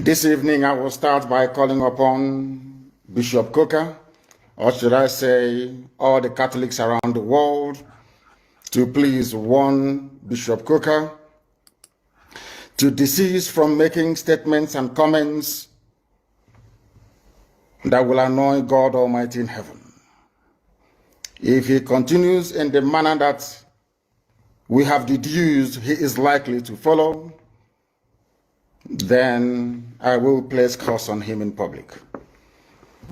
This evening, I will start by calling upon Bishop Coker, or should I say, all the Catholics around the world, to please warn Bishop Coker to desist from making statements and comments that will annoy God Almighty in heaven. If he continues in the manner that we have deduced he is likely to follow, then I will place curse on him in public.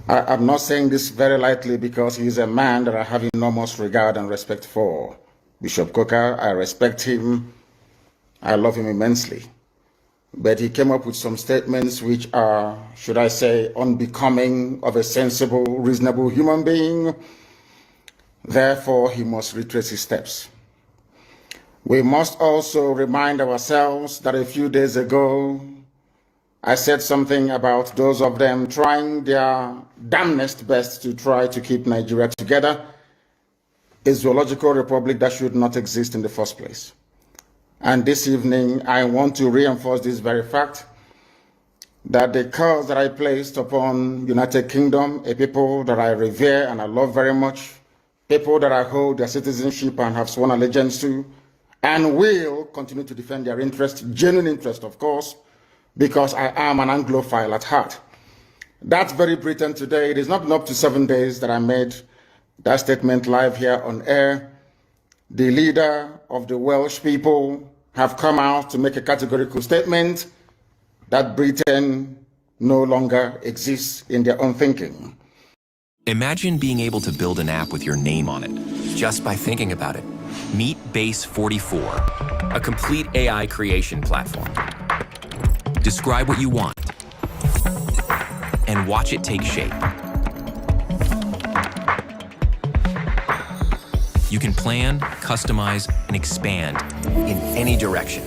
I'm not saying this very lightly because he is a man that I have enormous regard and respect for. Bishop Coker, I respect him. I love him immensely. But he came up with some statements which are, should I say, unbecoming of a sensible, reasonable human being. Therefore, he must retrace his steps. We must also remind ourselves that a few days ago, I said something about those of them trying their damnedest best to try to keep Nigeria together, a zoological republic that should not exist in the first place. And this evening, I want to reinforce this very fact, that the curse that I placed upon United Kingdom, a people that I revere and I love very much, people that I hold their citizenship and have sworn allegiance to, and will continue to defend their interest, genuine interest, of course, because I am an Anglophile at heart. That very Britain today, it is not been up to 7 days that I made that statement live here on air. The leader of the Welsh people have come out to make a categorical statement that Britain no longer exists in their own thinking. Imagine being able to build an app with your name on it, just by thinking about it. Meet Base 44, a complete AI creation platform. Describe what you want, and watch it take shape. You can plan, customize, and expand in any direction.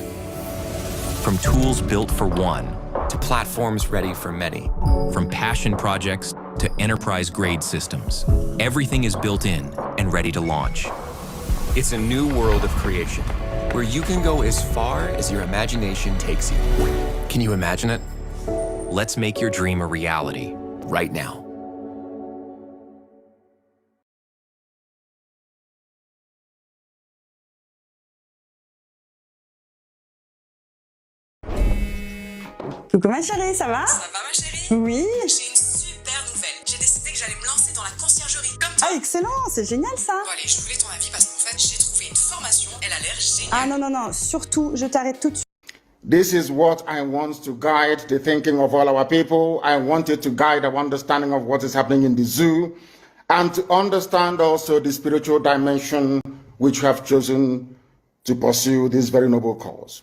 From tools built for one, to platforms ready for many. From passion projects to enterprise-grade systems. Everything is built in and ready to launch. It's a new world of creation, where you can go as far as your imagination takes you. Can you imagine it? Let's make your dream a reality, right now. Coucou ma chérie, ça va? Ça va ma chérie? Oui. J'ai une super nouvelle. J'ai décidé que j'allais me lancer dans la conciergerie comme toi. Ah excellent, c'est génial ça. Bon allez, je voulais ton avis parce qu'en fait, j'ai trouvé une formation. Elle a l'air géniale. Ah non, non, non, surtout, je t'arrête tout de suite. This is what I want to guide the thinking of all our people. I want it to guide our understanding of what is happening in the zoo and to understand also the spiritual dimension which we have chosen to pursue this very noble cause.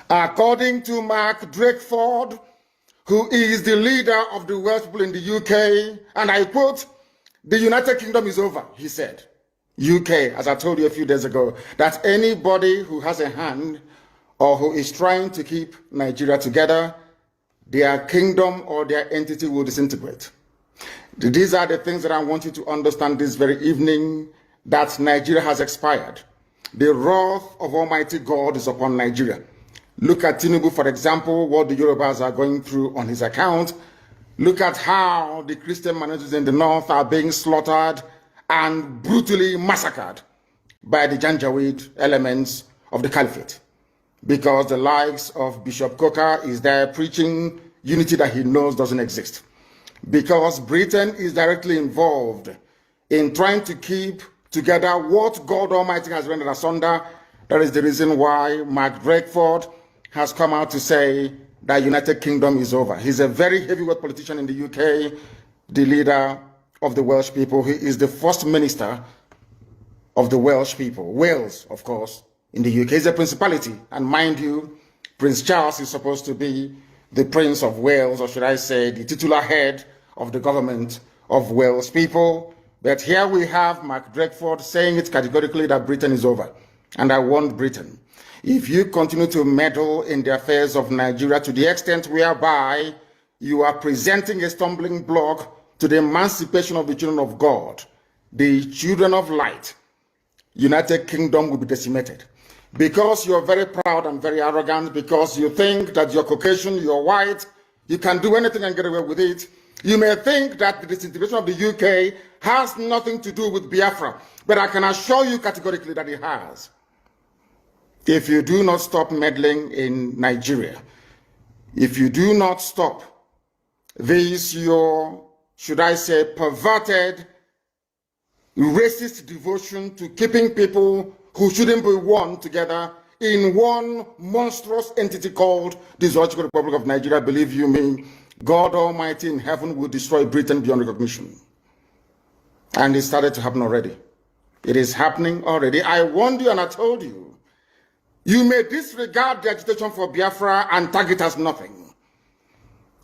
According to Mark Drakeford, who is the leader of the Welsh people in the UK, and I quote, "The United Kingdom is over," he said. UK, as I told you a few days ago, that anybody who has a hand or who is trying to keep Nigeria together, their kingdom or their entity will disintegrate. These are the things that I want you to understand this very evening, that Nigeria has expired. The wrath of Almighty God is upon Nigeria. Look at Tinubu, for example, what the Yorubas are going through on his account. Look at how the Christian minorities in the north are being slaughtered and brutally massacred by the Janjaweed elements of the caliphate. Because the likes of Bishop Coker is there preaching unity that he knows doesn't exist. Because Britain is directly involved in trying to keep together what God Almighty has rendered asunder. That is the reason why Mark Drakeford has come out to say that United Kingdom is over. He's a very heavyweight politician in the UK, the leader of the Welsh people. He is the first minister of the Welsh people. Wales, of course, in the UK is a principality. And mind you, Prince Charles is supposed to be the Prince of Wales, or should I say, the titular head of the government of Wales people. But here we have Mark Drakeford saying it categorically that Britain is over. And I warn Britain, if you continue to meddle in the affairs of Nigeria to the extent whereby you are presenting a stumbling block to the emancipation of the children of God, the children of light, United Kingdom will be decimated. Because you're very proud and very arrogant, because you think that you're Caucasian, you're white, you can do anything and get away with it. You may think that the disintegration of the UK has nothing to do with Biafra, but I can assure you categorically that it has. If you do not stop meddling in Nigeria, if you do not stop this, your, should I say, perverted, racist devotion to keeping people who shouldn't be one together in one monstrous entity called the Zoological Republic of Nigeria, believe you me, God Almighty in heaven will destroy Britain beyond recognition. And it started to happen already. It is happening already. I warned you and I told you, you may disregard the agitation for Biafra and tag it as nothing.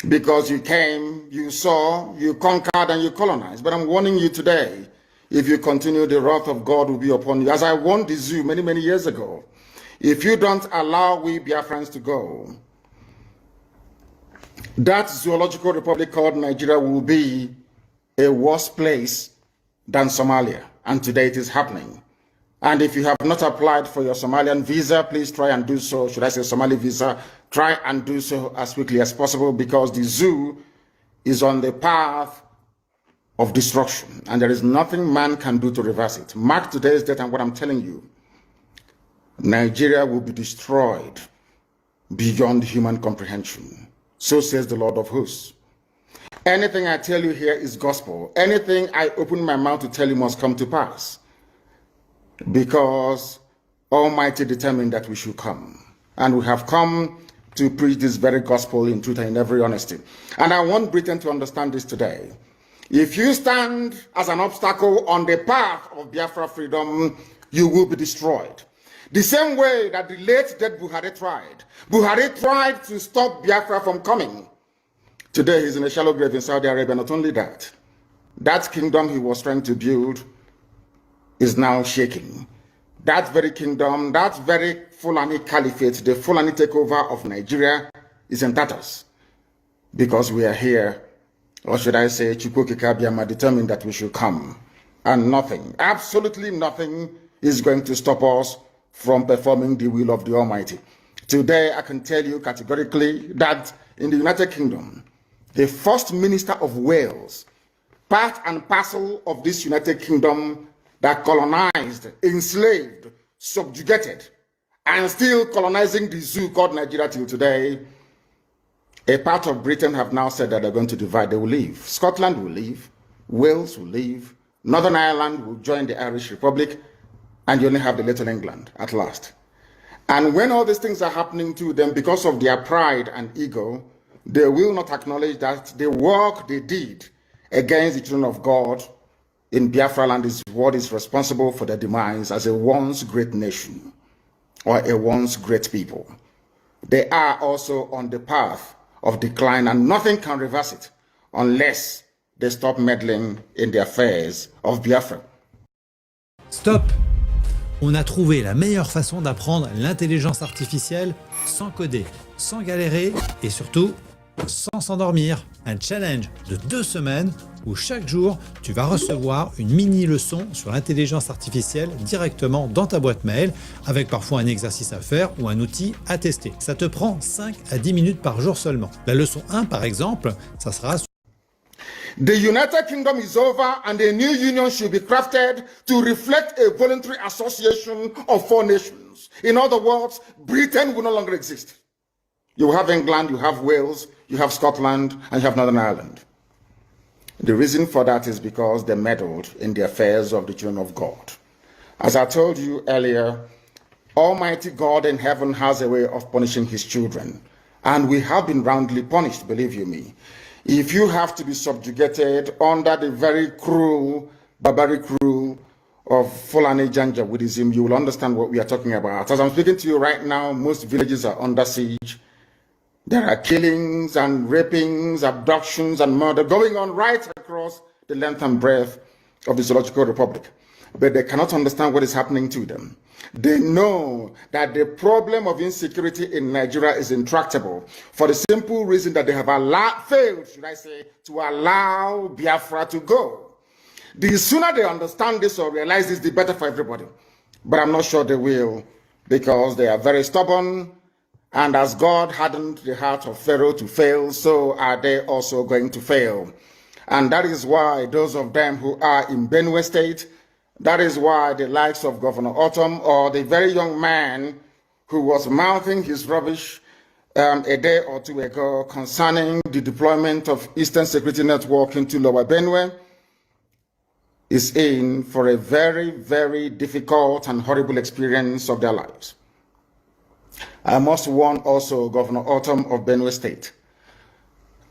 Because you came, you saw, you conquered and you colonized. But I'm warning you today, if you continue, the wrath of God will be upon you. As I warned the zoo many, many years ago, if you don't allow we Biafrans to go, that zoological republic called Nigeria will be a worse place than Somalia. And today it is happening. And if you have not applied for your Somalian visa, please try and do so. Should I say Somali visa? Try and do so as quickly as possible, because the zoo is on the path of destruction. And there is nothing man can do to reverse it. Mark today's date and what I'm telling you. Nigeria will be destroyed beyond human comprehension. So says the Lord of hosts. Anything I tell you here is gospel. Anything I open my mouth to tell you must come to pass. Because Almighty determined that we should come. And we have come to preach this very gospel in truth and in every honesty. And I want Britain to understand this today. If you stand as an obstacle on the path of Biafra freedom, you will be destroyed. The same way that the late dead Buhari tried. Buhari tried to stop Biafra from coming. Today he's in a shallow grave in Saudi Arabia. Not only that, that kingdom he was trying to build is now shaking. That very kingdom, that very Fulani caliphate, the Fulani takeover of Nigeria is in tatters. Because we are here, or should I say, Chukwu Di Ya determined that we should come. And nothing, absolutely nothing is going to stop us from performing the will of the Almighty. Today, I can tell you categorically that in the United Kingdom, the First Minister of Wales, part and parcel of this United Kingdom that colonized, enslaved, subjugated, and still colonizing the zoo called Nigeria till today, a part of Britain have now said that they're going to divide. They will leave. Scotland will leave. Wales will leave. Northern Ireland will join the Irish Republic. And you only have the Little England at last. And when all these things are happening to them because of their pride and ego, they will not acknowledge that the work they did against the children of God in Biafra land is what is responsible for their demise as a once great nation or a once great people. They are also on the path of decline, and nothing can reverse it unless they stop meddling in the affairs of Biafra. Stop! On a trouvé la meilleure façon d'apprendre l'intelligence artificielle sans coder, sans galérer et surtout sans s'endormir. Un challenge de 2 semaines où chaque jour tu vas recevoir une mini leçon sur l'intelligence artificielle directement dans ta boîte mail avec parfois un exercice à faire ou un outil à tester. Ça te prend 5 à 10 minutes par jour seulement. La leçon 1 par exemple, ça sera The United Kingdom is over and a new union should be crafted to reflect a voluntary association of 4 nations. In other words, Britain will no longer exist. You have England, you have Wales, you have Scotland, and you have Northern Ireland. The reason for that is because they meddled in the affairs of the children of God. As I told you earlier, Almighty God in heaven has a way of punishing his children. And we have been roundly punished, believe you me. If you have to be subjugated under the very cruel, barbaric rule of Fulani Janjaweedism, you will understand what we are talking about. As I'm speaking to you right now, most villages are under siege. There are killings and rapings, abductions and murder going on right across the length and breadth of the Zoological Republic. But they cannot understand what is happening to them. They know that the problem of insecurity in Nigeria is intractable for the simple reason that they have failed, should I say, to allow Biafra to go. The sooner they understand this or realize this, the better for everybody. but I'm not sure they will, because they are very stubborn. And as God hardened the heart of Pharaoh to fail, so are they also going to fail. And that is why those of them who are in Benue State, that is why the likes of Governor Autumn or the very young man who was mouthing his rubbish a day or two ago concerning the deployment of Eastern Security Network into Lower Benue is in for a very, very difficult and horrible experience of their lives. I must warn also Governor Autumn of Benue State.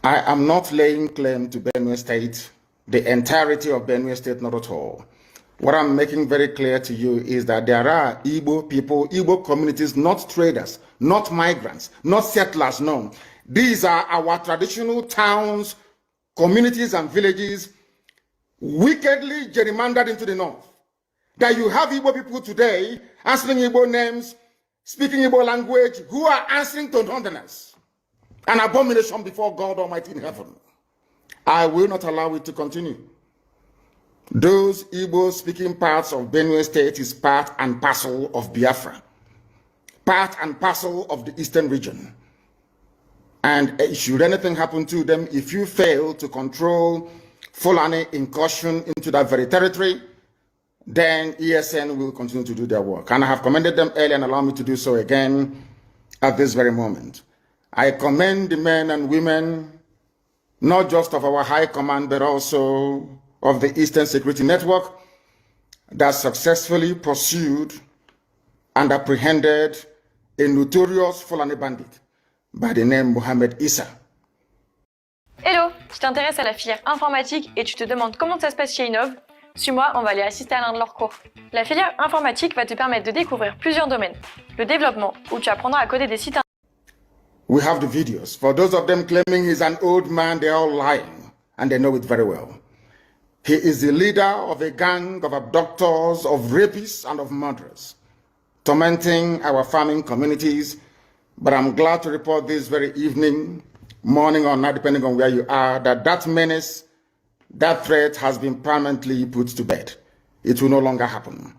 I am not laying claim to Benue State, the entirety of Benue State, not at all. What I'm making very clear to you is that there are Igbo people, Igbo communities, not traders, not migrants, not settlers, no. These are our traditional towns, communities, and villages wickedly gerrymandered into the north. That you have Igbo people today answering Igbo names, speaking Igbo language, who are answering to Northerners. An abomination before God Almighty in heaven. I will not allow it to continue. Those Igbo-speaking parts of Benue State is part and parcel of Biafra, part and parcel of the eastern region. And should anything happen to them, if you fail to control Fulani incursion into that very territory, then ESN will continue to do their work. And I have commended them earlier and allow me to do so again at this very moment. I commend the men and women, not just of our high command, but also of the Eastern Security Network that successfully pursued and apprehended a notorious Fulani bandit by the name Mohamed Issa. Hello, tu t'intéresses à la filière informatique et tu te demandes comment ça se passe chez Innov? Suis-moi, on va aller assister à l'un de leurs cours. La filière informatique va te permettre de découvrir plusieurs domaines. Le développement, où tu apprendras à coder des sites. We have the videos. For those of them claiming he's an old man, they're all lying, and they know it very well. He is the leader of a gang of abductors, of rapists, and of murderers, tormenting our farming communities. But I'm glad to report this very evening, morning or night, depending on where you are, that menace, that threat has been permanently put to bed. It will no longer happen.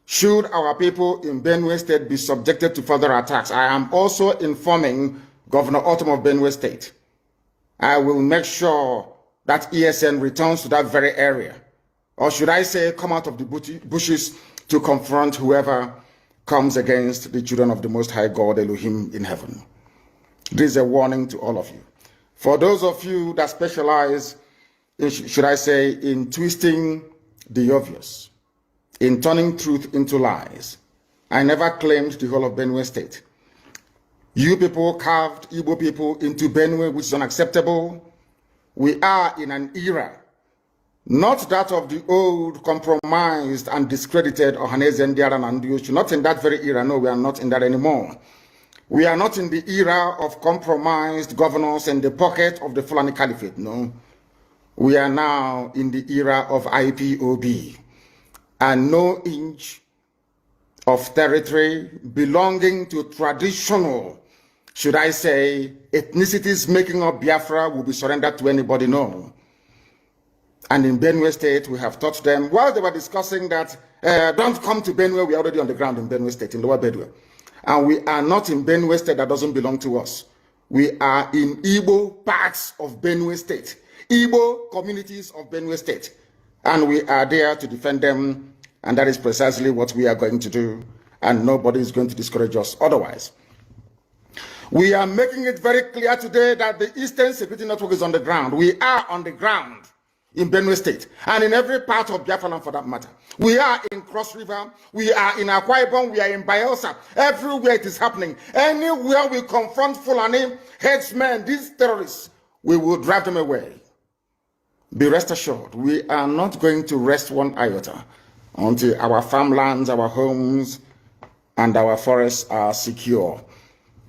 Should our people in Benue State be subjected to further attacks, I am also informing Governor Autumn of Benue State. I will make sure that ESN returns to that very area. Or should I say, come out of the bushes to confront whoever comes against the children of the Most High God, Elohim in heaven. This is a warning to all of you. For those of you that specialize in, should I say, in twisting the obvious, in turning truth into lies, I never claimed the whole of Benue State. You people carved Igbo people into Benue, which is unacceptable. We are in an era, not that of the old, compromised and discredited Ohaneze Ndiaran and Dioshu. Not in that very era. No, we are not in that anymore. We are not in the era of compromised governors in the pocket of the Fulani Caliphate. No, we are now in the era of IPOB, and no inch of territory belonging to traditional, should I say, ethnicities making up Biafra will be surrendered to anybody, no. And in Benue State, we have taught them, while they were discussing that, don't come to Benue, we are already on the ground in Benue State, in Lower Benue. And we are not in Benue State that doesn't belong to us. We are in Igbo parts of Benue State, Igbo communities of Benue State. And we are there to defend them, and that is precisely what we are going to do, and nobody is going to discourage us otherwise. We are making it very clear today that the Eastern Security Network is on the ground. We are on the ground in Benue State, and in every part of Biafran for that matter. We are in Cross River, we are in Akwa Ibom, we are in Bayelsa. Everywhere it is happening. Anywhere we confront Fulani headsmen, these terrorists, we will drive them away. Be rest assured, we are not going to rest one iota until our farmlands, our homes, and our forests are secure.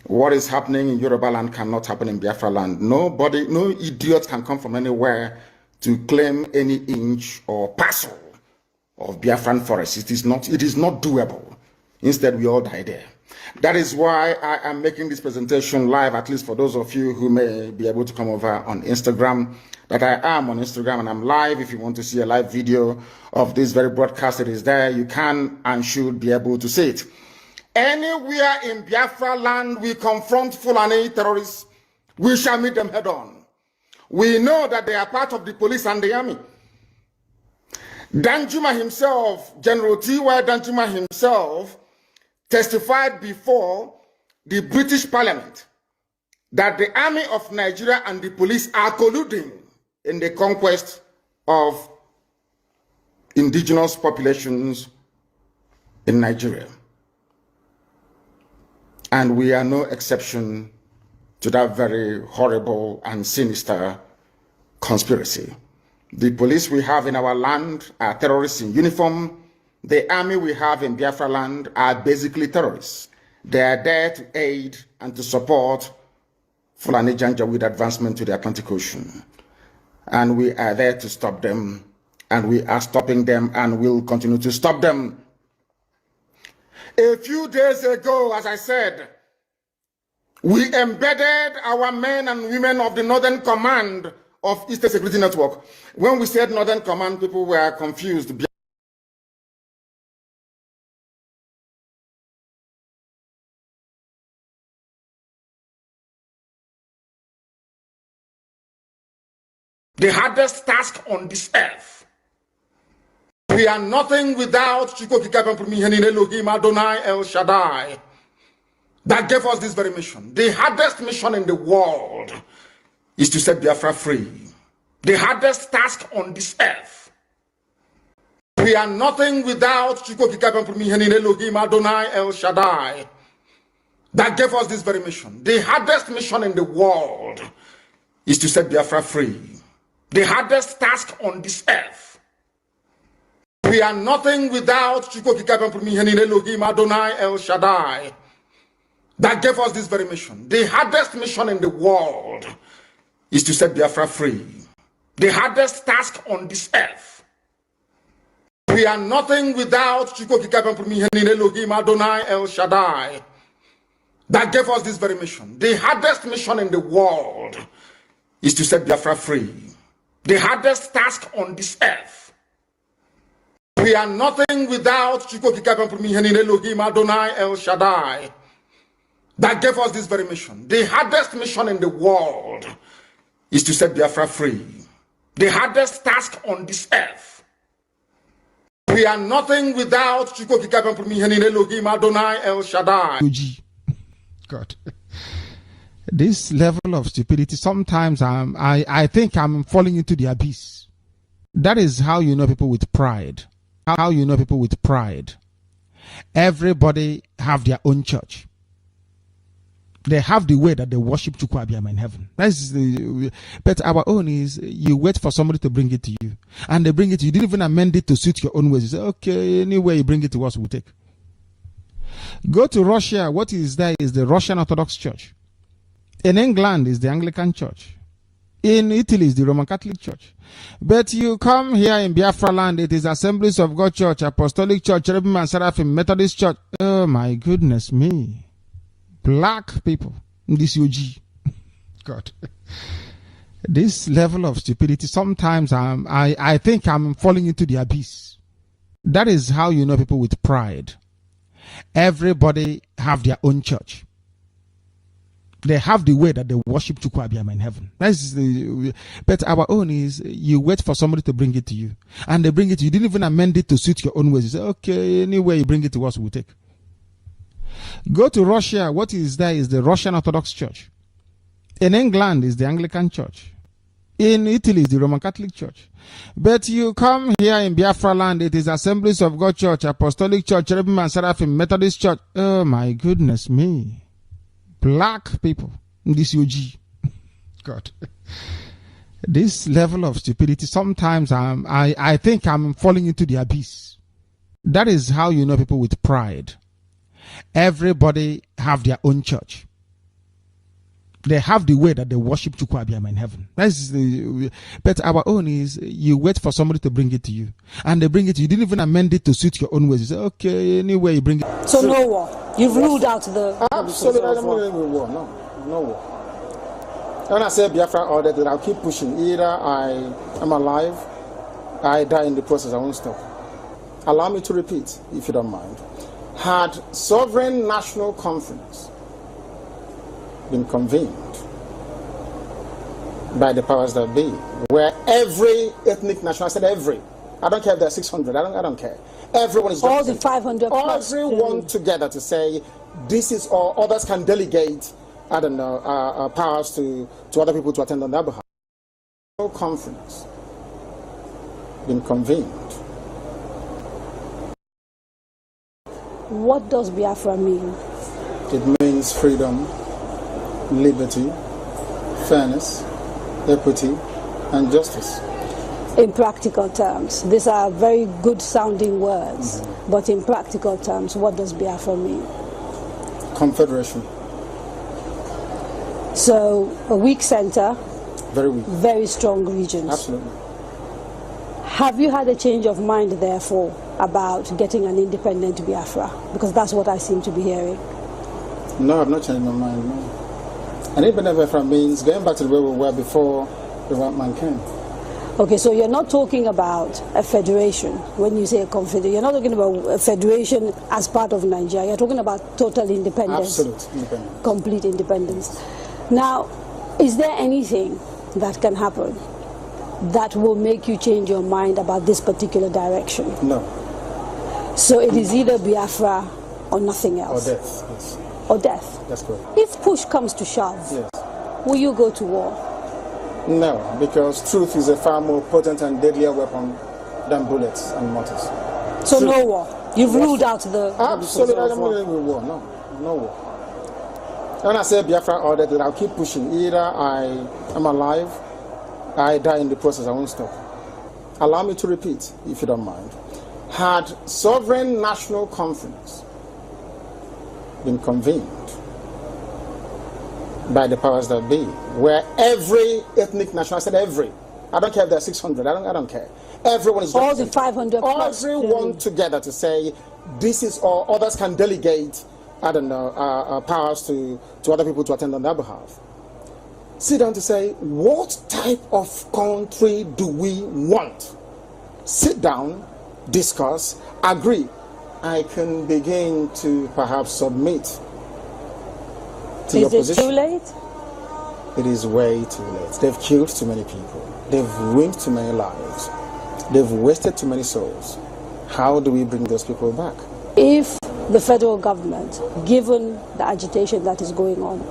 What is happening in Yoruba land cannot happen in Biafra land. Nobody, no idiot can come from anywhere to claim any inch or parcel of Biafran forest. It is not doable. Instead, we all die there. That is why I am making this presentation live, at least for those of you who may be able to come over on Instagram, that I am on Instagram and I'm live. If you want to see a live video of this very broadcast, it is there. You can and should be able to see it. Anywhere in Biafra land we confront Fulani terrorists, we shall meet them head on. We know that they are part of the police and the army. Danjuma himself, General T.Y. Danjuma himself, testified before the British Parliament that the army of Nigeria and the police are colluding in the conquest of indigenous populations in Nigeria. And we are no exception to that very horrible and sinister conspiracy. The police we have in our land are terrorists in uniform. The army we have in Biafra land are basically terrorists. They are there to aid and to support Fulani Janjaweed advancement to the Atlantic Ocean. And we are there to stop them. And we are stopping them and will continue to stop them. A few days ago, as I said, we embedded our men and women of the Northern Command of Eastern Security Network. When we said Northern Command, people were confused. The hardest task on this earth. We are nothing without Chukwu Di Ya, Elohim Adonai El Shaddai, that gave us this very mission. The hardest mission in the world is to set Biafra free. The hardest task on this earth. We are nothing without Chukwu Di Ya, Elohim Adonai El Shaddai, that gave us this very mission. The hardest mission in the world is to set Biafra free. The hardest task on this earth. We are nothing without Chukwu Di Ya, Elohim Adonai El Shaddai, that gave us this very mission. The hardest mission in the world is to set Biafra free. The hardest task on this earth. We are nothing without Chukwu Di Ya, Elohim Adonai El Shaddai, that gave us this very mission. The hardest mission in the world is to set Biafra free. The hardest task on this earth. We are nothing without Chukwu Di Ya, Elohim Adonai El Shaddai, that gave us this very mission. The hardest mission in the world is to set Biafra free. The hardest task on this earth. We are nothing without Chukwu Di Ya, Elohim Adonai El Shaddai. God. This level of stupidity, sometimes I think I'm falling into the abyss. That is how you know people with pride. How you know people with pride. Everybody have their own church. They have the way that they worship Chukwu Di Ya in heaven. But our own is, you wait for somebody to bring it to you. And they bring it to you. You didn't even amend it to suit your own ways. You say, okay, anyway you bring it to us, we'll take. Go to Russia. What is there is the Russian Orthodox Church. In England is the Anglican Church. In Italy is the Roman Catholic Church. But you come here in Biafra land, it is Assemblies of God Church, Apostolic Church, Cherubim and Seraphim, Methodist Church. Oh my goodness me. Black people. This UG. God. This level of stupidity, sometimes I think I'm falling into the abyss. That is how you know people with pride. Everybody have their own church. They have the way that they worship Chukwu Di Ya in heaven. But our own is, you wait for somebody to bring it to you. And they bring it to you. You didn't even amend it to suit your own ways. You say, okay, anyway you bring it to us, we'll take. Go to Russia. What is there is the Russian Orthodox Church. In England is the Anglican Church. In Italy is the Roman Catholic Church. But you come here in Biafra land, it is Assemblies of God Church, Apostolic Church, Cherubim and Seraphim, Methodist Church. Oh my goodness me. Black people. This UG. God. This level of stupidity, sometimes I think I'm falling into the abyss. That is how you know people with pride. Everybody have their own church. They have the way that they worship Chukwu Di Ya in heaven. But our own is you wait for somebody to bring it to you. And they bring it to you. You didn't even amend it to suit your own ways. You say, okay, anyway, you bring it. So no war. You've ruled out the... Absolutely, I don't believe in war. No war. When I say Biafran order, that I'll keep pushing. Either I am alive, I die in the process, I won't stop. Allow me to repeat, if you don't mind. Had Sovereign National Conference been convened by the powers that be, where every ethnic national, I said every, I don't care if there are 600, I don't care. Everyone is all the 500 plus. Everyone together to say, this is all, others can delegate, I don't know, powers to other people to attend on their behalf. No conference been convened. What does Biafra mean? It means freedom, liberty, fairness, equity, and justice. In practical terms, these are very good sounding words, but in practical terms, what does Biafra mean? Confederation. So, a weak center, very weak, very strong regions. Absolutely. Have you had a change of mind, therefore, about getting an independent Biafra? Because that's what I seem to be hearing. No, I've not changed my mind, no. An independent Biafra means going back to the way we were before the white man came. Okay, so you're not talking about a federation when you say a confederation. You're not talking about a federation as part of Nigeria. You're talking about total independence. Absolute independence. Complete independence. Now, is there anything that can happen that will make you change your mind about this particular direction? No. So it is either Biafra or nothing else? Or death, yes. Or death? That's correct. If push comes to shove, yes, will you go to war? No, because truth is a far more potent and deadlier weapon than bullets and mortars. So truth. No war? You've ruled out the... Absolutely, I don't believe in war, no war. When I say Biafra order, that I'll keep pushing. Either I am alive, I die in the process, I won't stop. Allow me to repeat, if you don't mind. Had Sovereign National Conference been convened by the powers that be, where every ethnic national, I said every, I don't care if there are 600, I don't care. Everyone is all the 500 plus. Everyone together to say, this is all, others can delegate, I don't know, powers to other people to attend on their behalf. Sit down to say, what type of country do we want? Sit down, discuss, agree. I can begin to perhaps submit to your position. Is it too late? It is way too late. They've killed too many people. They've ruined too many lives. They've wasted too many souls. How do we bring those people back? If the federal government, given the agitation that is going on,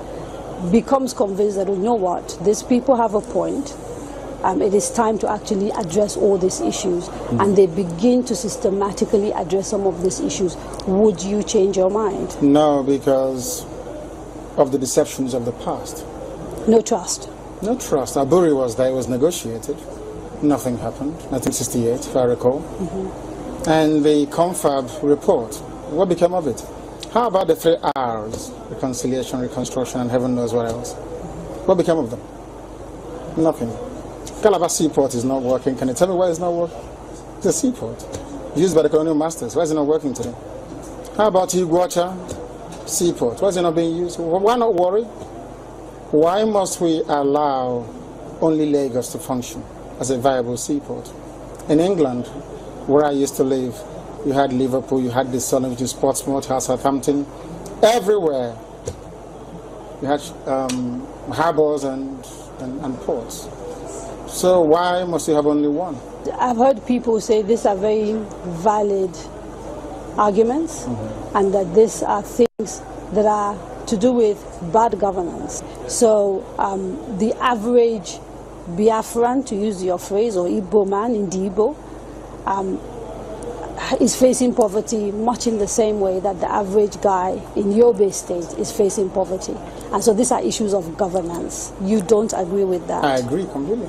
becomes convinced that, you know what, these people have a point, it is time to actually address all these issues, and they begin to systematically address some of these issues, would you change your mind? No, because of the deceptions of the past. No trust? No trust. Aburi was there, it was negotiated. Nothing happened, 1968, if I recall. And the confab report, what became of it? How about the 3 R's, reconciliation, reconstruction, and heaven knows what else? What became of them? Nothing. Calabar Seaport is not working. Can you tell me why it's not working? It's a seaport used by the colonial masters. Why is it not working today? How about Iguacha Seaport? Why is it not being used? Why not worry? Why must we allow only Lagos to function as a viable seaport? In England, where I used to live, you had Liverpool, you had the Sun, which is Portsmouth, Southampton. Everywhere you had harbors and ports. So why must you have only one? I've heard people say these are very valid arguments, and that these are things that are to do with bad governance. So the average Biafran, to use your phrase, or Igbo man in the Igbo, is facing poverty much in the same way that the average guy in Yobe State is facing poverty. And so these are issues of governance. You don't agree with that? I agree completely.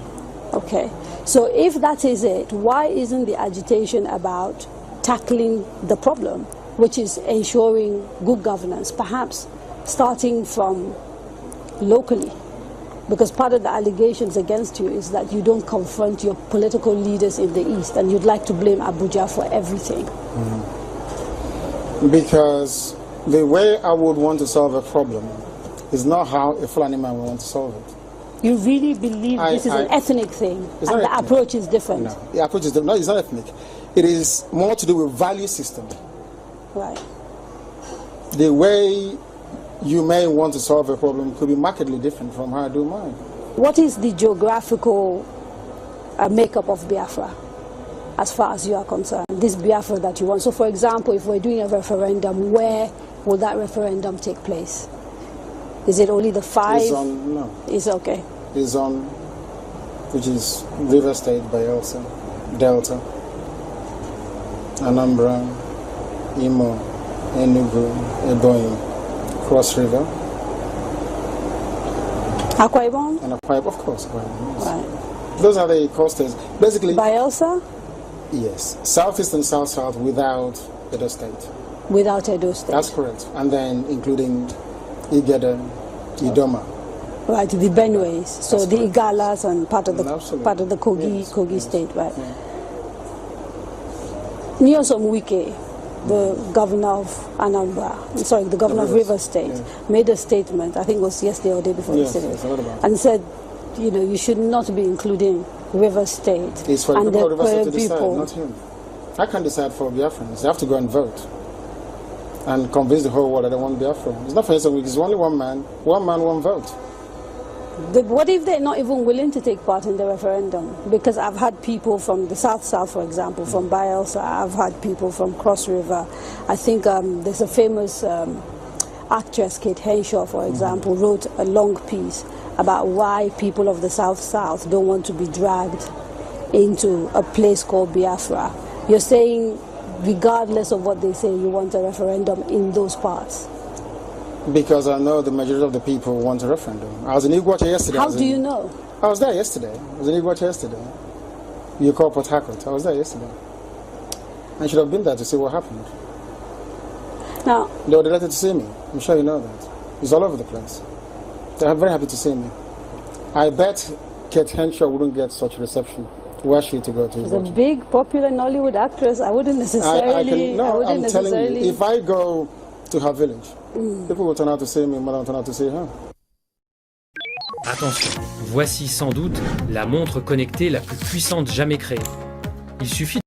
Okay. So if that is it, why isn't the agitation about tackling the problem, which is ensuring good governance, perhaps starting from locally. Because part of the allegations against you is that you don't confront your political leaders in the East, and you'd like to blame Abuja for everything. Because the way I would want to solve a problem is not how a Fulani man would want to solve it. You really believe this is an ethnic thing, and the approach is different? No, the approach is different. No, it's not ethnic. It is more to do with value system. Right. The way you may want to solve a problem could be markedly different from how I do mine. What is the geographical makeup of Biafra, as far as you are concerned? This Biafra that you want. So, for example, if we're doing a referendum, where will that referendum take place? Is it only the 5? It's on, no. It's okay. It's on, which is River State, Bayelsa, Delta, Anambra, Imo, Enugu, Ebonyi, Cross River. Akwa Ibom? And Akwa Ibom, of course. Akwa Ibom, yes. Right. Those are the coasters. Basically, Bayelsa? Yes. Southeast and South-South without Edo State. Without Edo State. That's correct. And then including Igede, Idoma. Right, the Benues. So that's the correct. Igalas and part of the Kogi, yes. Kogi yes. State, right? Yeah. Nyosom Wike, the governor of Anambra, sorry, the governor of River State, made a statement, I think it was yesterday or the day before yesterday, and said, you know, you should not be including River State. It's for the people of River State to decide, people. not him. I can't decide for Biafrans. They have to go and vote and convince the whole world that they want Biafra. It's not for Insecurity. It's only one man, one vote. What if they're not even willing to take part in the referendum? Because I've had people from the South, for example, from Bayelsa. I've had people from Cross River. I think there's a famous actress, Kate Henshaw, for example, wrote a long piece about why people of the South don't want to be dragged into a place called Biafra. You're saying, regardless of what they say, you want a referendum in those parts? Because I know the majority of the people want a referendum. I was in Iguacha yesterday. How do you know? I was there yesterday. I was in Iguacha yesterday. You call Port Harcourt. I was there yesterday. I should have been there to see what happened. Now, they were delighted to see me. I'm sure you know that. It's all over the place. They're very happy to see me. I bet Kate Henshaw wouldn't get such a reception. Where she to go to? She's a big, popular Nollywood actress. I wouldn't necessarily. I'm telling you, if I go to her village, people will turn out to see me more than turn out to see her. Attention, voici sans doute la montre connectée la plus puissante jamais créée. Il suffit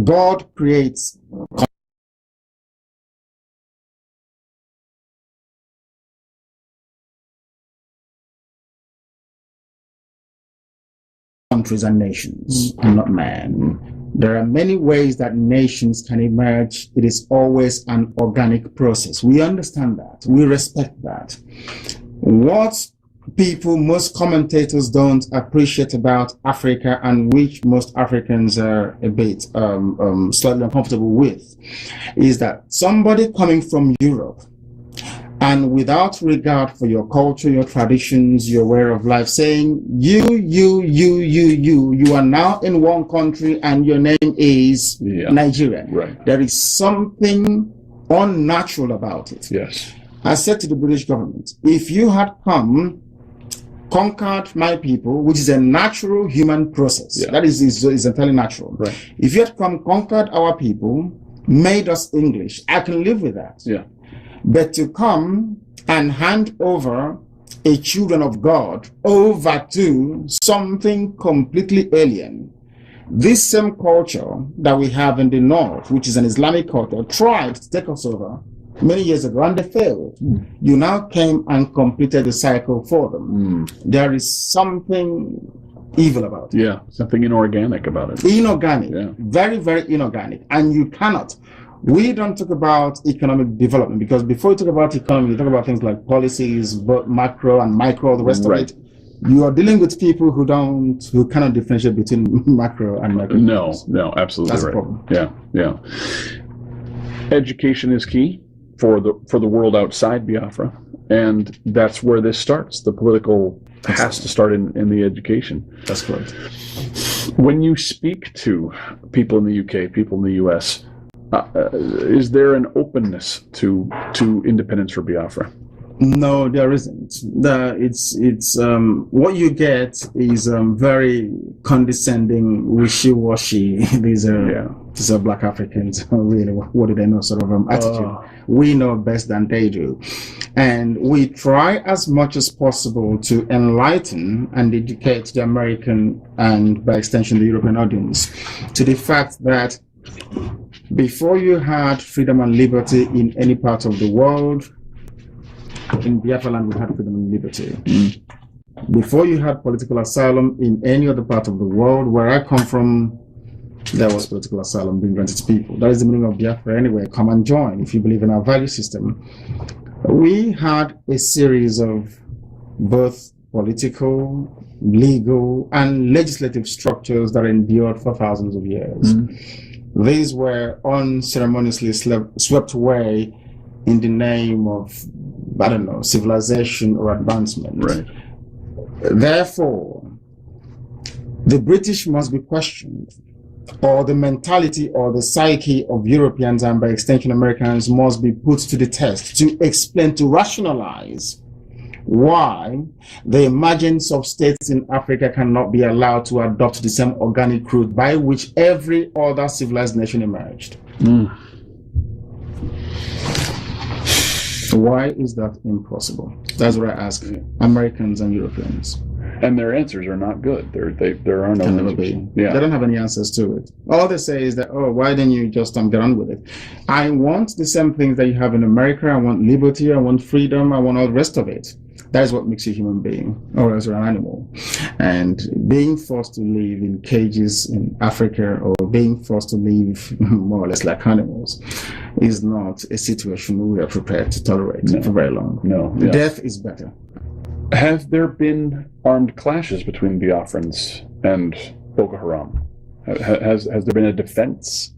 God creates countries and nations, not man. There are many ways that nations can emerge. It is always an organic process. We understand that. We respect that. What most commentators don't appreciate about Africa, and which most Africans are a bit slightly uncomfortable with, is that somebody coming from Europe and without regard for your culture, your traditions, your way of life, saying you are now in one country and your name is Nigeria. Right. There is something unnatural about it. Yes. I said to the British government, if you had come conquered my people, which is a natural human process. Yeah. That is entirely natural. Right. If you had come conquered our people, made us English, I can live with that. Yeah. But to come and hand over a children of God over to something completely alien, this same culture that we have in the north, which is an Islamic culture, tried to take us over many years ago and they failed. You now came and completed the cycle for them. There is something evil about it. Yeah, something inorganic about it. Inorganic. Yeah. Very, very inorganic. And you cannot. We don't talk about economic development because before you talk about economy, you talk about things like policies, both macro and micro, the rest of it. You are dealing with people who cannot differentiate between macro and micro. No, absolutely. That's right. a problem. Yeah. Education is key for the world outside Biafra, and that's where this starts. The political has to start in the education. That's correct. When you speak to people in the UK, people in the US, is there an openness to independence for Biafra? No, there isn't. It's what you get is very condescending, wishy-washy. These are black Africans. Really, what do they know? Sort of attitude. We know best than they do, and we try as much as possible to enlighten and educate the American and, by extension, the European audience to the fact that before you had freedom and liberty in any part of the world, in Biafra land we had freedom and liberty. Before you had political asylum in any other part of the world, where I come from, there was political asylum being granted to people. That is the meaning of Biafra anyway. Come and join if you believe in our value system. We had a series of both political, legal, and legislative structures that endured for thousands of years. These were unceremoniously swept away in the name of, I don't know, civilization or advancement. Right. Therefore, the British must be questioned, or the mentality or the psyche of Europeans and by extension Americans must be put to the test to explain, to rationalize why the emergence of states in Africa cannot be allowed to adopt the same organic route by which every other civilized nation emerged. Why is that impossible? That's what I ask Americans and Europeans. And their answers are not good. There are no answers. Yeah. They don't have any answers to it. All they say is that, oh, why didn't you just get on with it? I want the same things that you have in America. I want liberty. I want freedom. I want all the rest of it. That is what makes you a human being, or else you're an animal. And being forced to live in cages in Africa, or being forced to live more or less like animals, is not a situation we are prepared to tolerate for very long. No. Death is better. Have there been armed clashes between Biafrans and Boko Haram? Has there been a defense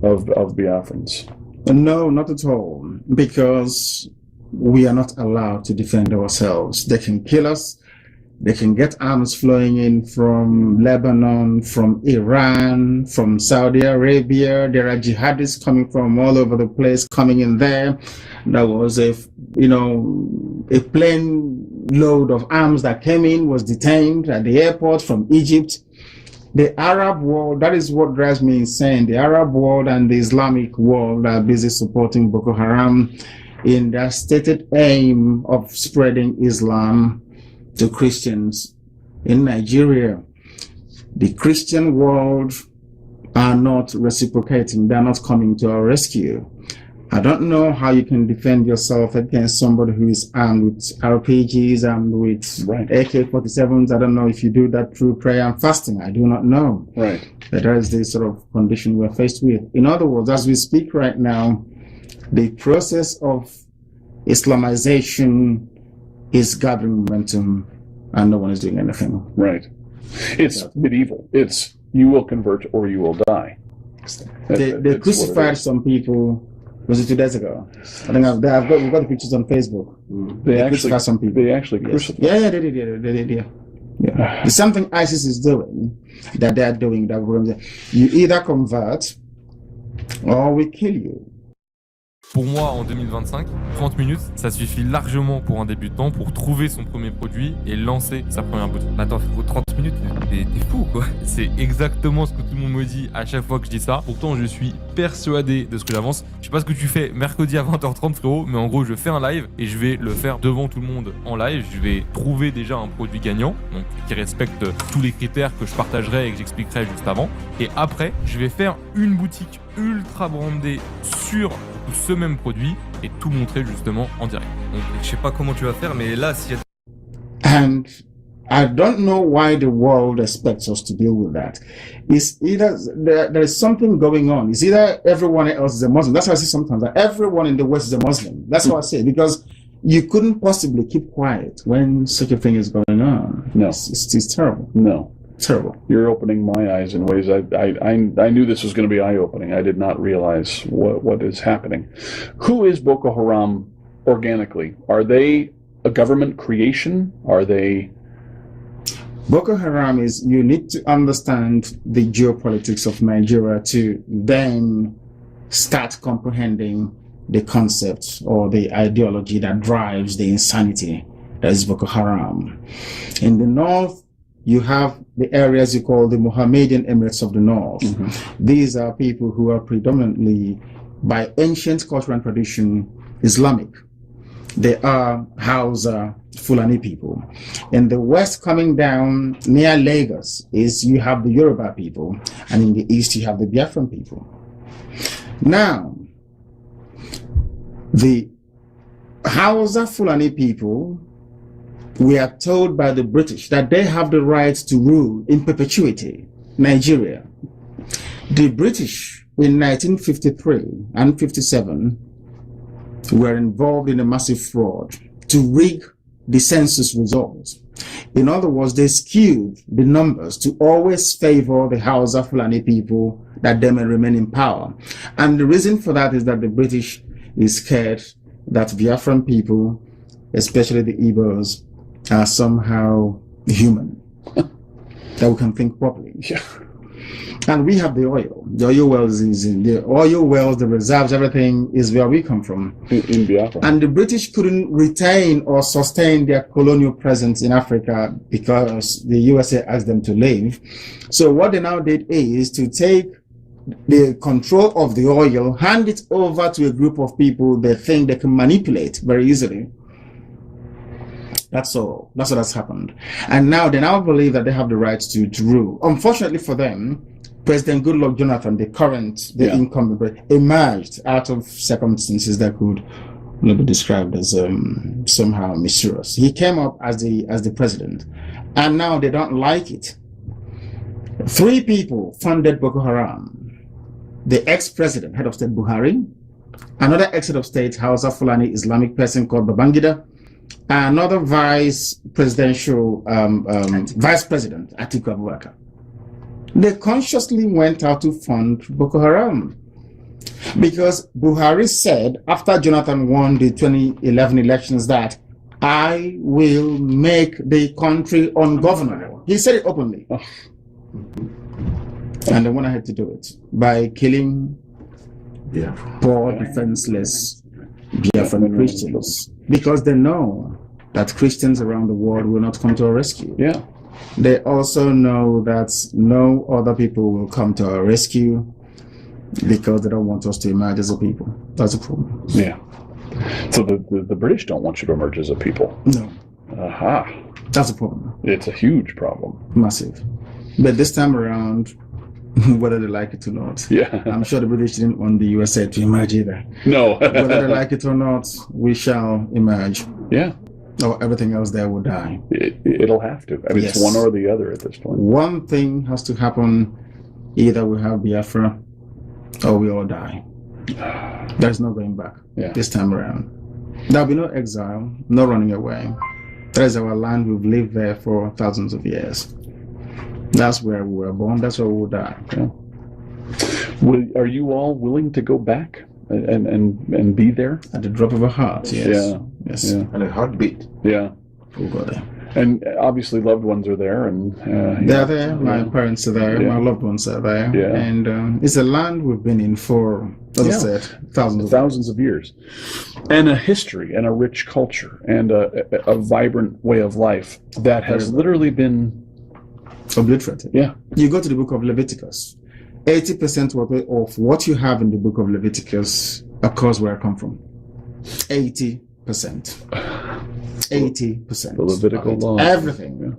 of Biafrans? No, not at all, because we are not allowed to defend ourselves. They can kill us. They can get arms flowing in from Lebanon, from Iran, from Saudi Arabia. There are jihadists coming from all over the place, coming in there. There was a plane load of arms that came in, was detained at the airport from Egypt. The Arab world, that is what drives me insane. The Arab world and the Islamic world are busy supporting Boko Haram in their stated aim of spreading Islam to Christians in Nigeria. The Christian world are not reciprocating. They're not coming to our rescue. I don't know how you can defend yourself against somebody who is armed with RPGs, armed with AK-47s. I don't know if you do that through prayer and fasting. I do not know. Right. But that is the sort of condition we're faced with. In other words, as we speak right now, the process of Islamization is gathering momentum and no one is doing anything. Right. It's medieval. It's you will convert or you will die. They crucified some people. Was it 2 days ago? I think we've got the pictures on Facebook. They crucified some people. They actually crucified. Yeah, they did. Yeah. It's something ISIS is doing that they're doing that we're going to. You either convert or we kill you. Pour moi, en 2025, 30 minutes, ça suffit largement pour un débutant pour trouver son premier produit et lancer sa première boutique. Attends, il faut 30 minutes, t'es fou quoi. C'est exactement ce que tout le monde me dit à chaque fois que je dis ça. Pourtant, je suis persuadé de ce que j'avance. Je sais pas ce que tu fais mercredi à 20h30, frérot, mais en gros, je fais un live et je vais le faire devant tout le monde en live. Je vais trouver déjà un produit gagnant, donc qui respecte tous les critères que je partagerai et que j'expliquerai juste avant. Et après, je vais faire une boutique ultra brandée sur ce même produit et tout montrer justement en direct. Donc, je sais pas comment tu vas faire, mais là, s'il y a... And I don't know why the world expects us to deal with that. It's either there is something going on. It's either everyone else is a Muslim. That's why I say sometimes that everyone in the West is a Muslim. That's what I say, because you couldn't possibly keep quiet when such a thing is going on. No. It's terrible. No. Terrible. You're opening my eyes in ways I knew this was going to be eye-opening. I did not realize what is happening. Who is Boko Haram organically? Are they a government creation? Are they... Boko Haram is, you need to understand the geopolitics of Nigeria to then start comprehending the concept or the ideology that drives the insanity that is Boko Haram. In the north, you have the areas you call the Mohammedan Emirates of the North. Mm-hmm. These are people who are predominantly, by ancient culture and tradition, Islamic. They are Hausa, Fulani people. In the west, coming down near Lagos, you have the Yoruba people, and in the east you have the Biafran people. Now, the Hausa Fulani people, we are told by the British that they have the right to rule in perpetuity Nigeria. The British in 1953 and 57 were involved in a massive fraud to rig the census results. In other words, they skewed the numbers to always favor the Hausa Fulani people that they may remain in power. And the reason for that is that the British is scared that Biafran people, especially the Igbos, are somehow human, that we can think properly. Yeah. And we have the oil. The oil wells the reserves, everything is where we come from. In Biafra. And the British couldn't retain or sustain their colonial presence in Africa because the USA asked them to leave. So what they now did is to take the control of the oil, hand it over to a group of people they think they can manipulate very easily. That's all. That's what has happened. And now they now believe that they have the right to rule. Unfortunately for them, President Goodluck Jonathan, the incumbent, emerged out of circumstances that could be described as somehow mysterious. He came up as the president, and now they don't like it. 3 people funded Boko Haram: the ex-president, head of state Buhari, another ex-head of state Hausa Fulani Islamic person called Babangida, another vice president Atiku Abubakar. They consciously went out to fund Boko Haram because Buhari said after Jonathan won the 2011 elections that I will make the country ungovernable. He said it openly. And they went ahead to do it by killing poor, defenseless Biafran Christians, because they know that Christians around the world will not come to our rescue. Yeah. They also know that no other people will come to our rescue because they don't want us to emerge as a people. That's a problem. Yeah. So the British don't want you to emerge as a people. No. Aha. That's a problem. It's a huge problem. Massive. But this time around, whether they like it or not, I'm sure the British didn't want the USA to emerge either. No. Whether they like it or not, we shall emerge. Yeah. Or everything else there will die. It'll have to. I mean, It's one or the other at this point. One thing has to happen. Either we have Biafra or we all die. There's no going back this time around. There'll be no exile, no running away. That is our land. We've lived there for thousands of years. That's where we were born. That's where we will die. Yeah. Are you all willing to go back and be there? At the drop of a heart, yes. Yeah. Yes. Yeah. And a heartbeat. Yeah. We'll go there. And obviously, loved ones are there, and they're there. My parents are there. My loved ones are there. Yeah. And it's a land we've been in for, as I said, thousands of years, and a history, and a rich culture, and a vibrant way of life that has literally been obliterated. Yeah. You go to the book of Leviticus. 80% of what you have in the book of Leviticus occurs where I come from. 80%. 80%. The Levitical law. Everything.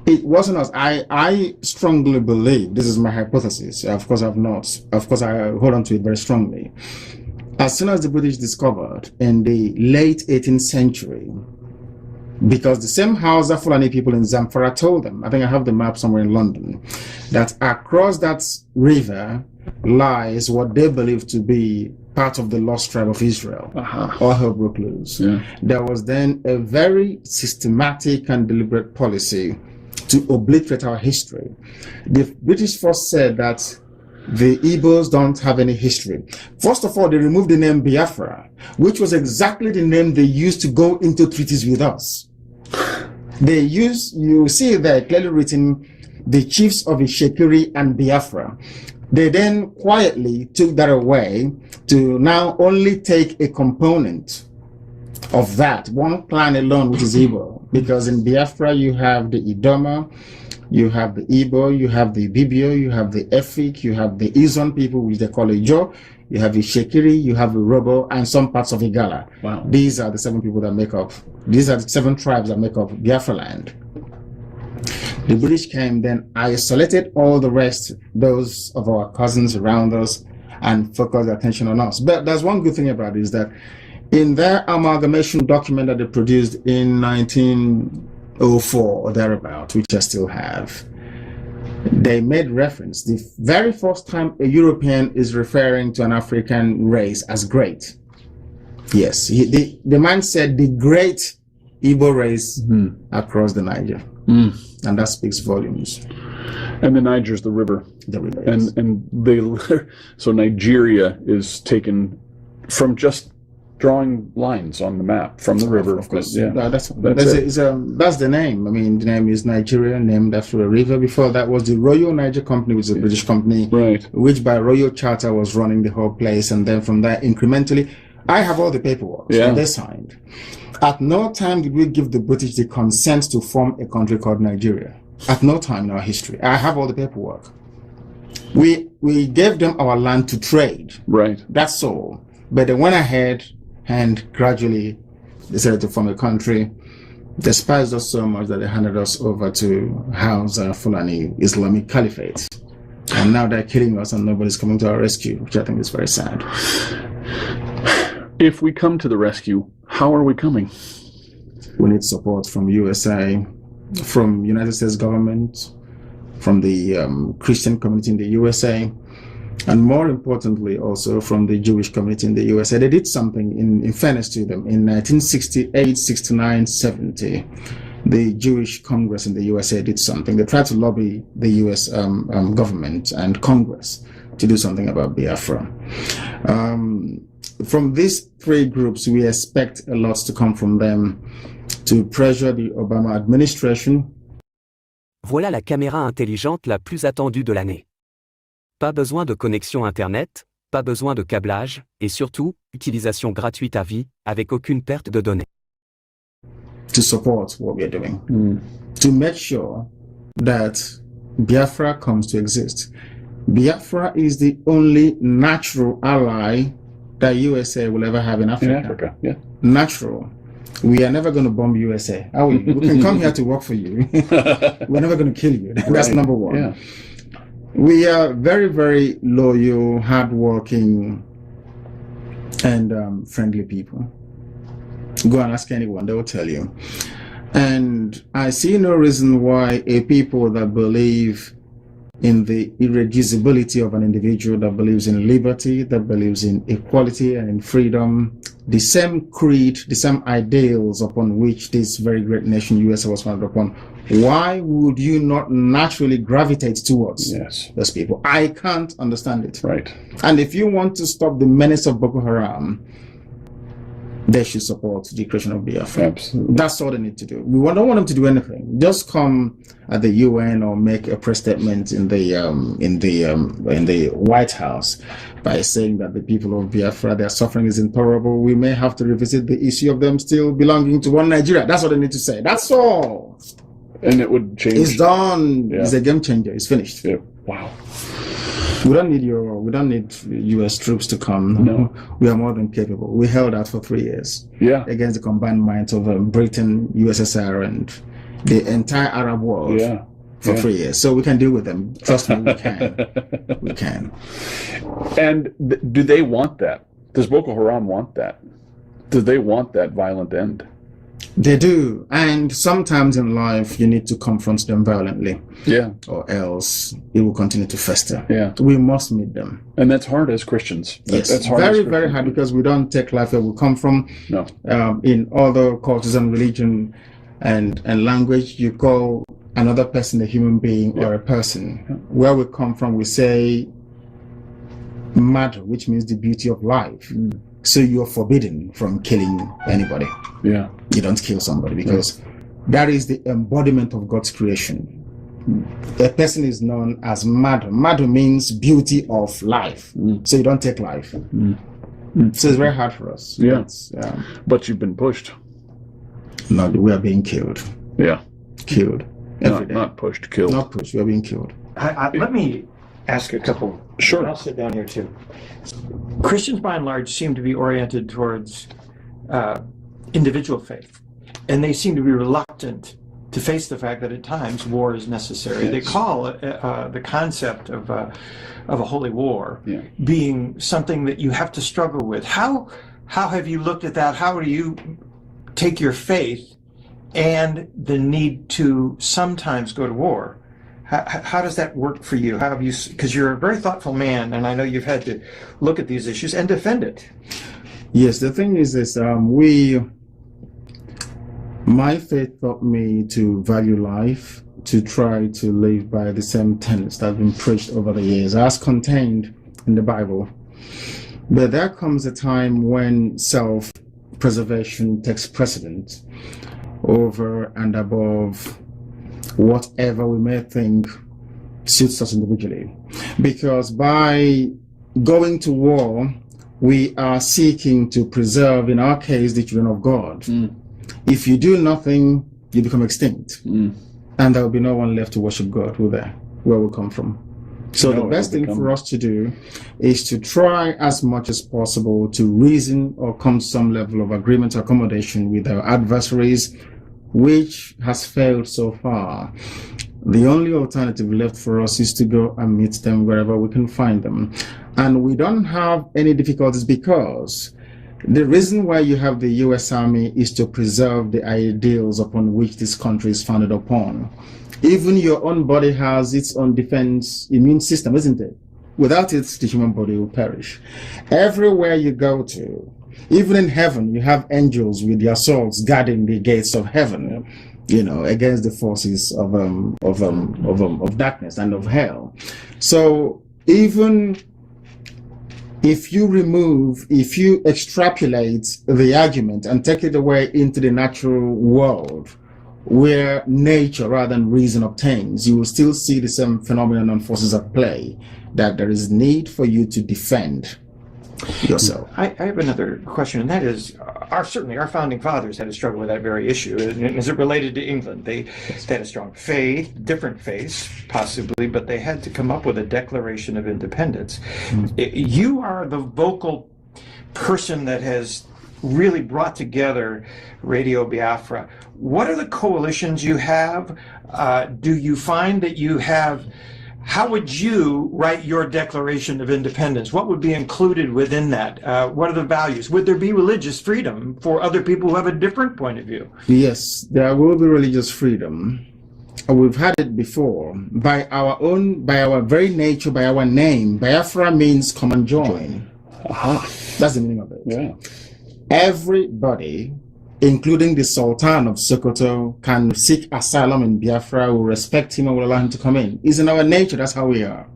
It wasn't us. I strongly believe, this is my hypothesis. Of course, I hold on to it very strongly. As soon as the British discovered in the late 18th century, because the same Hausa Fulani people in Zamfara told them, I think I have the map somewhere in London, that across that river lies what they believed to be part of the lost tribe of Israel. All hell broke loose. There was then a very systematic and deliberate policy to obliterate our history. The British first said that the Igbos don't have any history. First of all, they removed the name Biafra, which was exactly the name they used to go into treaties with us. They use, you see there clearly written, the chiefs of Insecurity and Biafra. They then quietly took that away to now only take a component of that, one clan alone, which is Igbo. Because in Biafra, you have the Idoma, you have the Igbo, you have the Bibio, you have the Efik, you have the Izon people, which they call Ijo, you have the Shekiri, you have the Robo, and some parts of Igala. Wow. These are the 7 people that make up, these are the 7 tribes that make up Biafra land. The British came, then isolated all the rest, those of our cousins around us, and focused their attention on us. But there's one good thing about it, is that in their amalgamation document that they produced in 1904 or thereabout, which I still have, they made reference, the very first time a European is referring to an African race as great. Yes, the man said the great Igbo race across the Niger. And that speaks volumes. And the Niger's the river. The river. And they, so Nigeria is taken from just drawing lines on the map from the river. Of course. Yeah. That's the name. I mean, the name is Nigeria, named after a river. Before that was the Royal Niger Company, which is a British company, right, which by royal charter was running the whole place. And then from there, incrementally, I have all the paperwork that they signed. At no time did we give the British the consent to form a country called Nigeria. At no time in our history. I have all the paperwork. We gave them our land to trade. Right. That's all. But they went ahead and gradually decided to form a country. They despised us so much that they handed us over to Hausa Fulani Islamic Caliphate. And now they're killing us and nobody's coming to our rescue, which I think is very sad. If we come to the rescue, how are we coming? We need support from USA, from United States government, from the Christian community in the USA, and more importantly also from the Jewish community in the USA. They did something, in fairness to them, in 1968, 69, 70. The Jewish Congress in the USA did something. They tried to lobby the US government and Congress to do something about Biafra. From these 3 groups, we expect a lot to come from them to pressure the Obama administration. Voilà la caméra intelligente la plus attendue de l'année. Pas besoin de connexion Internet, pas besoin de câblage, et surtout, utilisation gratuite à vie, avec aucune perte de données. To support what we are doing. To make sure that Biafra comes to exist. Biafra is the only natural ally that USA will ever have in Africa. In Africa, yeah. Natural. We are never going to bomb USA. Are we? We can come here to work for you. We're never going to kill you. That's right. number 1. Yeah. We are very, very loyal, hardworking, and friendly people. Go and ask anyone, they will tell you. And I see no reason why a people that believe in the irreducibility of an individual, that believes in liberty, that believes in equality and in freedom, the same creed, the same ideals upon which this very great nation USA was founded upon, why would you not naturally gravitate towards those people? I can't understand it. Right. And if you want to stop the menace of Boko Haram, they should support the creation of Biafra. Absolutely. That's all they need to do. We don't want them to do anything. Just come at the UN or make a press statement in the White House by saying that the people of Biafra, their suffering is intolerable. We may have to revisit the issue of them still belonging to one Nigeria. That's what they need to say. That's all. And it would change. It's done. Yeah. It's a game changer. It's finished. Yeah. Wow. We don't need U.S. troops to come. No. We are more than capable. We held out for 3 years. Yeah. Against the combined might of Britain, USSR, and the entire Arab world. Yeah. For 3 years. So we can deal with them. Trust me, we can. We can. And do they want that? Does Boko Haram want that? Do they want that violent end? They do. And sometimes in life, you need to confront them violently. Yeah. Or else it will continue to fester. Yeah. We must meet them. And that's hard as Christians. Yes. That's hard. Very, very hard, because we don't take life where we come from. No. In other cultures and religion and language, you call another person a human being or a person. Where we come from, we say mad, which means the beauty of life. So you're forbidden from killing anybody. Yeah. You don't kill somebody, because that is the embodiment of God's creation. A person is known as mad. Mad means beauty of life. So you don't take life. So it's very hard for us. Yeah. But you've been pushed. No, we are being killed. Yeah. Killed. Every day. Not pushed, killed. Not pushed. We are being killed. Let me ask a couple. Sure. I'll sit down here too. Christians, by and large, seem to be oriented towards individual faith, and they seem to be reluctant to face the fact that at times war is necessary. They call the concept of a holy war being something that you have to struggle with. How have you looked at that? How do you take your faith and the need to sometimes go to war? How does that work for you? How have you? Because you're a very thoughtful man, and I know you've had to look at these issues and defend it. Yes, the thing is this: my faith taught me to value life, to try to live by the same tenets that have been preached over the years, as contained in the Bible. But there comes a time when self-preservation takes precedence over and above whatever we may think suits us individually. Because by going to war, we are seeking to preserve, in our case, the children of God. If you do nothing, you become extinct. And there will be no one left to worship God, where we come from. So the best thing for us to do is to try as much as possible to reason or come to some level of agreement or accommodation with our adversaries, which has failed so far. The only alternative left for us is to go and meet them wherever we can find them. And we don't have any difficulties, because the reason why you have the U.S. Army is to preserve the ideals upon which this country is founded upon. Even your own body has its own defense immune system, isn't it? Without it, the human body will perish. Everywhere you go to, even in heaven, you have angels with their swords guarding the gates of heaven, against the forces of darkness and of hell. So even if you extrapolate the argument and take it away into the natural world, where nature rather than reason obtains, you will still see the same phenomenon and forces at play, that there is need for you to defend yourself. I have another question, and that is, certainly our founding fathers had to struggle with that very issue. Is it related to England? They had a strong faith, different faiths, possibly, but they had to come up with a Declaration of Independence. You are the vocal person that has really brought together Radio Biafra. What are the coalitions you have? Do you find that you have... How would you write your Declaration of Independence? What would be included within that? What are the values? Would there be religious freedom for other people who have a different point of view? Yes, there will be religious freedom. We've had it before. By our very nature, by our name, Biafra means come and join. That's the meaning of it. Yeah. Everybody, including the Sultan of Sokoto, can seek asylum in Biafra. Will respect him and will allow him to come in. It's in our nature. That's how we are.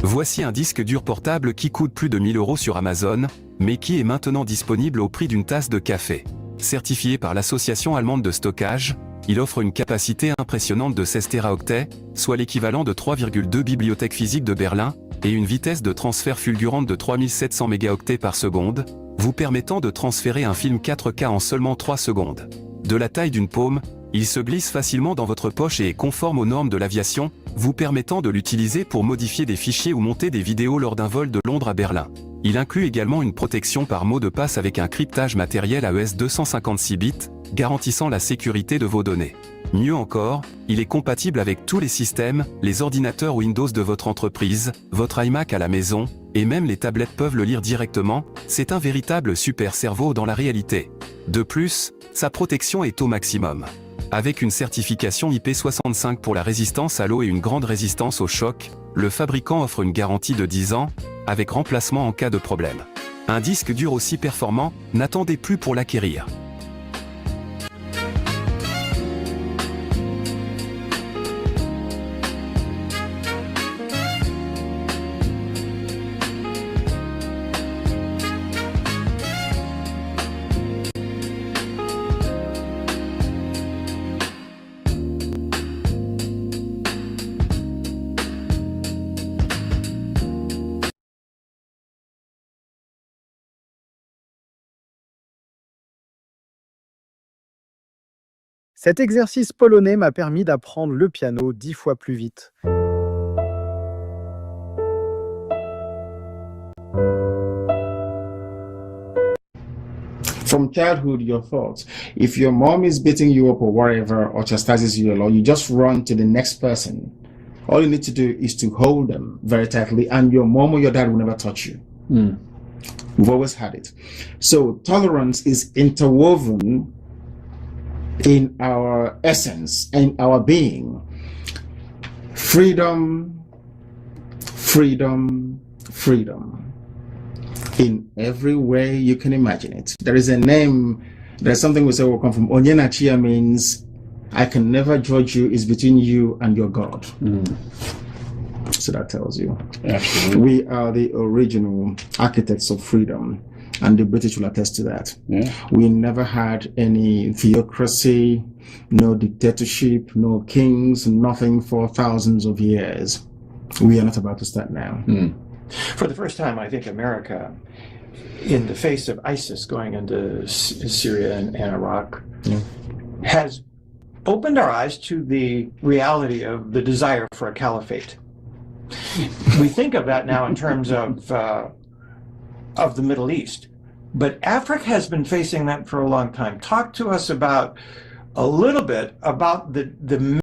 Voici un disque dur portable qui coûte plus de 1000 € sur Amazon, mais qui est maintenant disponible au prix d'une tasse de café. Certifié par l'association allemande de stockage, il offre une capacité impressionnante de 16 téraoctets, soit l'équivalent de 3,2 bibliothèques physiques de Berlin, et une vitesse de transfert fulgurante de 3700 mégaoctets par seconde, vous permettant de transférer un film 4K en seulement 3 secondes. De la taille d'une paume, il se glisse facilement dans votre poche et est conforme aux normes de l'aviation, vous permettant de l'utiliser pour modifier des fichiers ou monter des vidéos lors d'un vol de Londres à Berlin. Il inclut également une protection par mot de passe avec un cryptage matériel AES 256 bits, garantissant la sécurité de vos données. Mieux encore, il est compatible avec tous les systèmes, les ordinateurs Windows de votre entreprise, votre iMac à la maison, et même les tablettes peuvent le lire directement, c'est un véritable super cerveau dans la réalité. De plus, sa protection est au maximum. Avec une certification IP65 pour la résistance à l'eau et une grande résistance au choc, le fabricant offre une garantie de 10 ans, avec remplacement en cas de problème. Un disque dur aussi performant, n'attendez plus pour l'acquérir. Cet exercice polonais m'a permis d'apprendre le piano 10 fois plus vite. From childhood, your thoughts. If your mom is beating you up or whatever, or chastises you a lot, you just run to the next person. All you need to do is to hold them very tightly, and your mom or your dad will never touch you. We've always had it. So tolerance is interwoven in our essence and our being. Freedom, freedom, freedom. In every way you can imagine it. There is a name, there's something we say will come from. Onyenachia means I can never judge you, it's between you and your God. So that tells you. Absolutely. We are the original architects of freedom, and the British will attest to that. Yeah. We never had any theocracy, no dictatorship, no kings, nothing for thousands of years. We are not about to start now. For the first time, I think America, in the face of ISIS going into Syria and Iraq, has opened our eyes to the reality of the desire for a caliphate. We think of that now in terms of the Middle East, but Africa has been facing that for a long time. Talk to us about a little bit about the